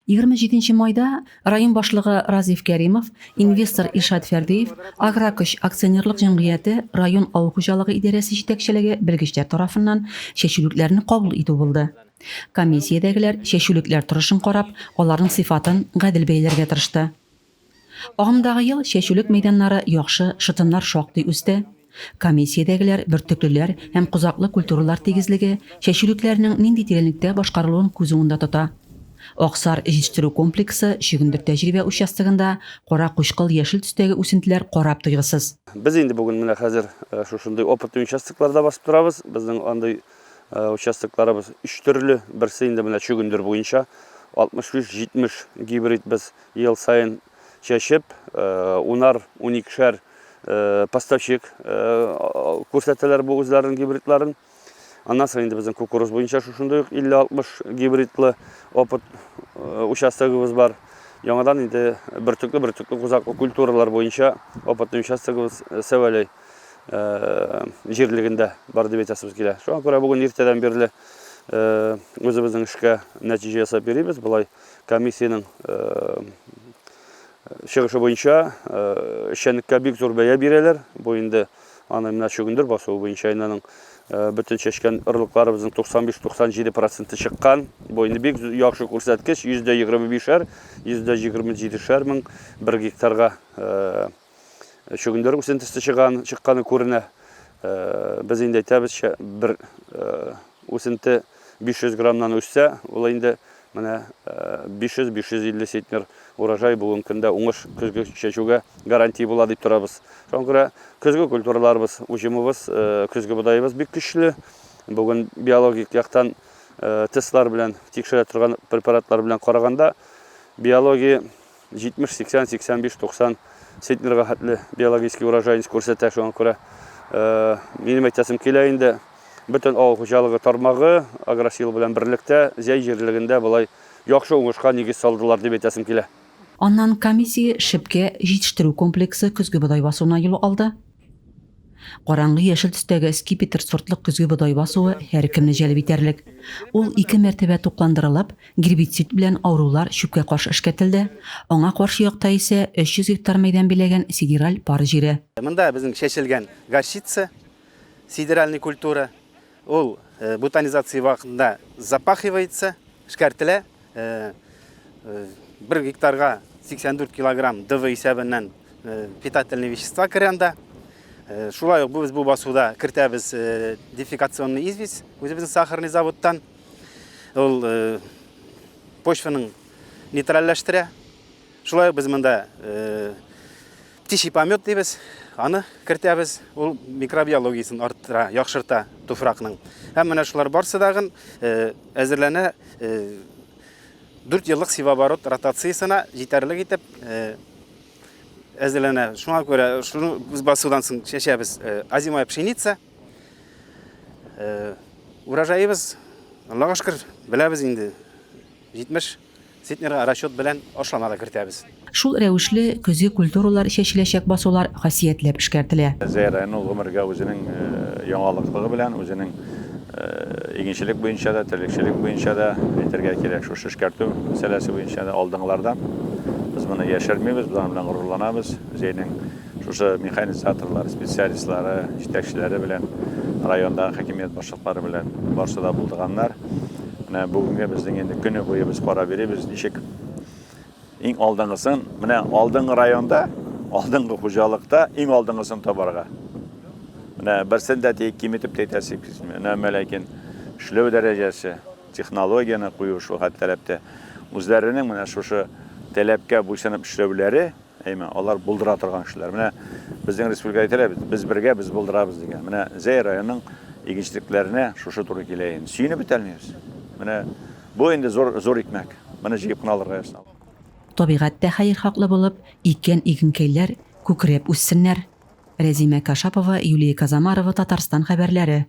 27 майда район башлыгы Разиф Кәримов, инвестор Илшат Фәрдиев, Агракөч акционерлык җәмгыяте район авыл хуҗалыгы идарәсе җитәкчелеге белгечләр тарафыннан чәчүлекләрне кабул итү булды. Комиссиядәгеләр чәчүлекләр торышын карап, аларның сыйфатын гадел бәяләргә тырышты. Агымдагы ел чәчүлек мәйданнары яхшы, шытымнар шактый үсте. Комиссиядәгеләр бөртеклеләр һәм кузаклы культуралар тигезлеге чәчүлекләрнең нинди тирәнлектә башкарылуын күз уңында тота. Аксар җитештерү комплексы Шигендер тәҗрибә участогында кара кучкыл яшел төстәге үсентеләр карап туйгысыз. Без инде бүген менә хәзер шушындый опытлы участокларда басып торабыз. Безнең андый участокларыбыз 3 төрле, берсе инде менә Шигендер буенча 65-70 гибрид без ел сайын чәчеп, унар, 12шәр поставщик күрсәтәләр бу үзләренең гибридларын. Аннан соң инде безнең кукуруз буенча шушындый 50-60 гибридлы опыт участогыбыз бар. Яңадан инде бертөкле кузаклы культуралар буенча опытлы участогыбыз Сәвәләй җирлегендә бар дип әйтәсебез килә. Шуңа күрә бүген иртәдән бирле үзебезнең эшкә нәтиҗә ясап бирибез. Булай комиссиянең чыгышы буенча эшчәнлеккә бик зур бәя бирәләр. Бу инде аны менә Шигендер басуы буенча аның bütün çeşken ırlıklarımızın 95-97% çıkan. Bu indi bik yaxşı күрсәткеч, %25'er, %27'şer min bir gektarga Şigендер үсентisi çıkanı күренә. Biz indi әйтәбез, bir үсенте 500 граммнан үссә, ул инде менә 500-550 центнер урожай бүгенге көндә уңыш көзгө чәчүгә гарантия була дип торабыз. Шуңа күрә көзгө культураларыбыз, уҗымыбыз, көзгө бодайыбыз бик көчле. Бүген биологик яктан тестлар белән тикшерә торган препаратлар белән караганда биология 70, 80, 85, 90 центнерга хәтле биологический урожайность күрсәтә. Шуңа күрә минем әйтәсем килә инде bütün авыл хуҗалыгы тармагы Агросил белән берлектә җәй җирлегендә булай яхшы уңышка нигез салдылар дип әйтәсем килә. Аннан комиссия шипкә җитештерү комплексы көзге бодай басуына юл алды. Караңгы яшел төстәге скипетр сортлык көзге бодай басуы һәркемне җәлеп итәрлек. Ул 2 мәртәбә тукландырылып, гербицид белән аурулар шүпкә каршы эшкәртелде. Аңа каршы якта исә 300 гектар мәйдан биләгән сидераль пар җире. Монда безнең чәчелгән горчица, сидеральная культура. Ул бутанизация вакытында запахивается, эшкәртелә. 1 гектарга 84 килограмм ДВ исәбеннән питательные вещества кергәндә. Шулай ук без бу басуда кертәбез дефекационный известь, үзебезнең сахарный заводтан. Ул почваның нейтральләштерә. Шулай ук без монда птичий помет дибез. Аны кертәбез, ул микробиологиясын арттыра, яхшырта туфракның. Һәм менә шулар барсы дагын әзерләнә 4 еллык севооборот ротациясына җитәрлек итеп әзерләнә. Шуңа күрә шуны без басудан соң чәчәбез озимая пшеница. Урожайыбыз, Аллаһка шөкер, беләбез инде 70 центнерга расчет белән ашламада кертәбез. Шул рәвешле көзге культуралар чәчеләчәк басулар хасиятләп эшкәртелә. Зәйрәнең гомергә үзенең яңалыклыгы белән, үзенең игенчелек буенча да, терлекчелек буенча да әйтергә кирәк. Шушы эшкәртү мәсьәләсе буенча да алдыңлардан без моны яшермибез, без аны белән горурланабыз. Зәйнең шушы механизаторлар, специалистлары, җитәкчеләре белән, райондагы хакимият башлыклары белән барсы да булдыганнар. Менә бүгенгә безнең инде көне буе без карап бирибез, ничек иң алдыңгысын, менә алдыңгы районда, алдыңгы хуҗалыкта иң алдыңгысын табарга. Менә берсен дә киметеп әйтәсез, менә ләкин эшләү дәрәҗәсе, технологияны кую шул хәтләптә үзләренең менә шушы таләпкә буйсынып эшләүләре, алар булдыра торган эшләр. Менә безнең республика әйтәләр, без бергә без булдырабыз дигән. Менә Зәй районының игенчелекләренә шушы туры килә инде. Сөйнеп бетәлмибез. Менә бу инде зур икмәк. Менә җыеп кына алырга ясап. Табигатьтә хәер хаклы булып, икән игенкәйләр күкрәп үссеннәр. Рәзимә Кашапова, Юлия Казамарова, Татарстан хәбәрләре.